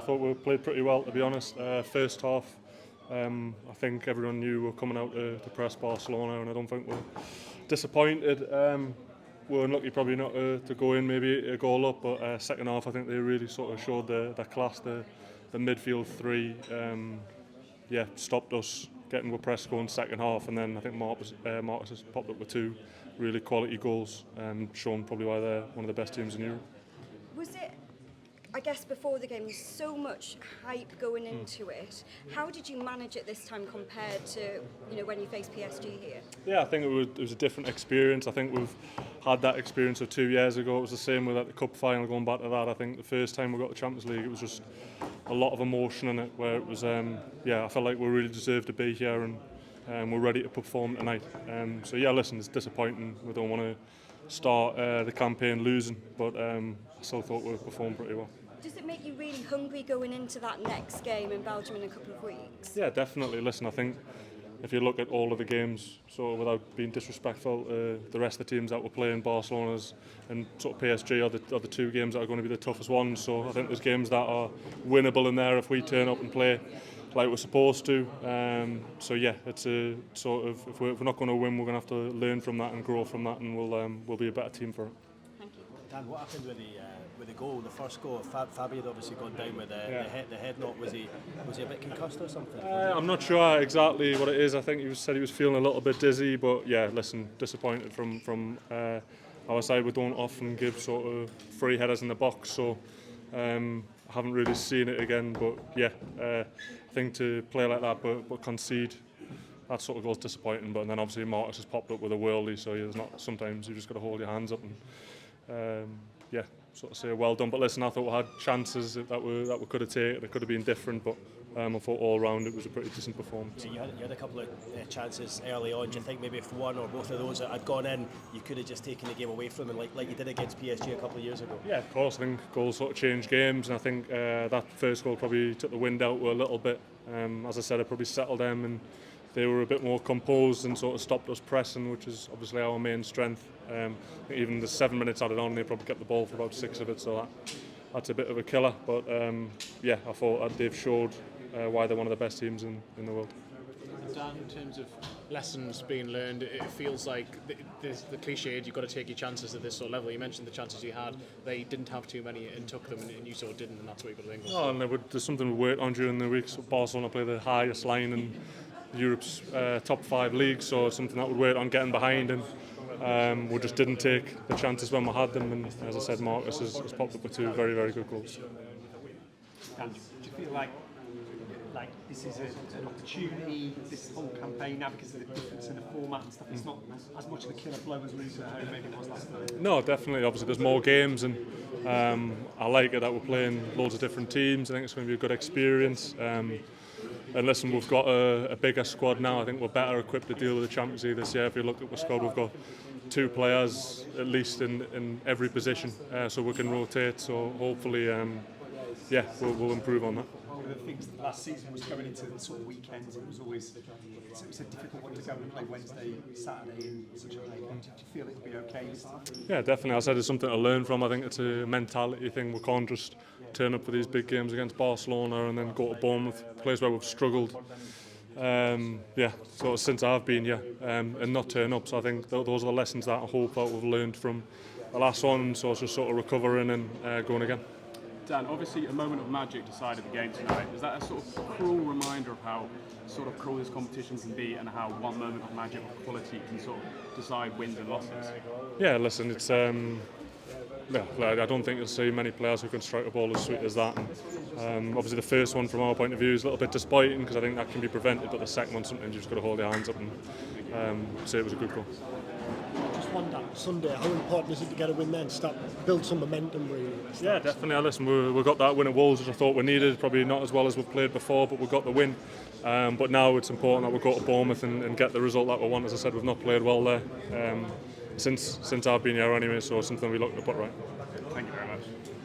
thought we played pretty well, to be honest. First half, I think everyone knew we were coming out to press Barcelona, and I don't think we're disappointed. We're unlucky probably not to go in maybe a goal up, but second half I think they really sort of showed their class. The midfield three stopped us getting the press going second half, and then I think Marcus has popped up with two really quality goals, showing probably why they're one of the best teams in Europe. Was it, I guess before the game, so much hype going into it? How did you manage it this time compared to when you faced PSG here? Yeah, I think it was a different experience. I think we've had that experience of 2 years ago. It was the same with the cup final, going back to that. I think the first time we got the Champions League, it was just a lot of emotion in it, where it was, I felt like we really deserved to be here, and we're ready to perform tonight. Listen, it's disappointing. We don't want to start the campaign losing, but I still thought we performed pretty well. Does it make you really hungry going into that next game in Belgium in a couple of weeks? Yeah, definitely. Listen, I think if you look at all of the games, so without being disrespectful, the rest of the teams that were playing, Barcelona's and sort of PSG are the two games that are going to be the toughest ones. So I think there's games that are winnable in there if we turn up and play like we're supposed to. It's a sort of, if we're not going to win, we're going to have to learn from that and grow from that, and we'll be a better team for it. Thank you. Dan, what happened with the goal, the first goal? Fabio had obviously gone down with the head knock. Was he a bit concussed or something? I'm not sure exactly what it is. I think he said he was feeling a little bit dizzy, but yeah, listen, disappointed from our side. We don't often give sort of free headers in the box, so I haven't really seen it again. But I think to play like that but concede, that sort of goes disappointing. But then obviously Marcus has popped up with a worldie, so there's not, sometimes you just got to hold your hands up and sort of say well done. But listen, I thought we had chances that we could have taken. It could have been different, but I thought all round it was a pretty decent performance. Yeah, you had a couple of chances early on. Do you think maybe if one or both of those had gone in, you could have just taken the game away from them, like you did against PSG a couple of years ago? Yeah, of course. I think goals sort of change games, and I think that first goal probably took the wind out a little bit. As I said, it probably settled them, and they were a bit more composed and sort of stopped us pressing, which is obviously our main strength. Even the 7 minutes added on, they probably kept the ball for about 6 of it, so that's a bit of a killer. But I thought that they've showed why they're one of the best teams in the world. Dan, in terms of lessons being learned, it feels like the cliche, you've got to take your chances at this sort of level. You mentioned the chances you had. They didn't have too many and took them, and you sort of didn't, and that's what you've got to think of. Oh, and there's something we worked on during the week. So Barcelona play the highest line in Europe's top 5 leagues, so it's something that we worked on getting behind, and we just didn't take the chances when we had them. And as I said, Marcus has popped up with 2 very, very good goals. And do you feel like this is an opportunity, this whole campaign now, because of the difference in the format and stuff? It's not as much of a killer blow as losing at home maybe it was last time. No, definitely. Obviously, there's more games, and I like it that we're playing loads of different teams. I think it's going to be a good experience. And listen, we've got a bigger squad now. I think we're better equipped to deal with the Champions League this year. If you look at the squad, we've got 2 players at least in every position, so we can rotate. So hopefully, we'll improve on that. One of the things last season was going into the sort of weekends. It was always a difficult one to go and play Wednesday, Saturday in such a late game. Do you feel it'll be okay this time? Yeah, definitely. I said it's something to learn from. I think it's a mentality thing. We can't just turn up for these big games against Barcelona and then go to Bournemouth, a place where we've struggled. So since I've been here, and not turn up. So I think those are the lessons that I hope that we've learned from the last one. So it's just sort of recovering and going again. Dan, obviously a moment of magic decided the game tonight. Is that a sort of cruel reminder of how sort of cruel this competition can be, and how one moment of magic of quality can sort of decide wins and losses? Yeah, listen, it's I don't think you'll see many players who can strike a ball as sweet as that. And obviously the first one from our point of view is a little bit disappointing, because I think that can be prevented, but the second one, sometimes you've just got to hold your hands up and say it was a good goal. Just wonder, Sunday, how important is it to get a win then, build some momentum really? Yeah, definitely. Listen, we got that win at Wolves, which I thought we needed, probably not as well as we've played before, but we got the win. But now it's important that we go to Bournemouth and get the result that we want. As I said, we've not played well there since I've been here anyway, so it's something we look to put right. Thank you very much.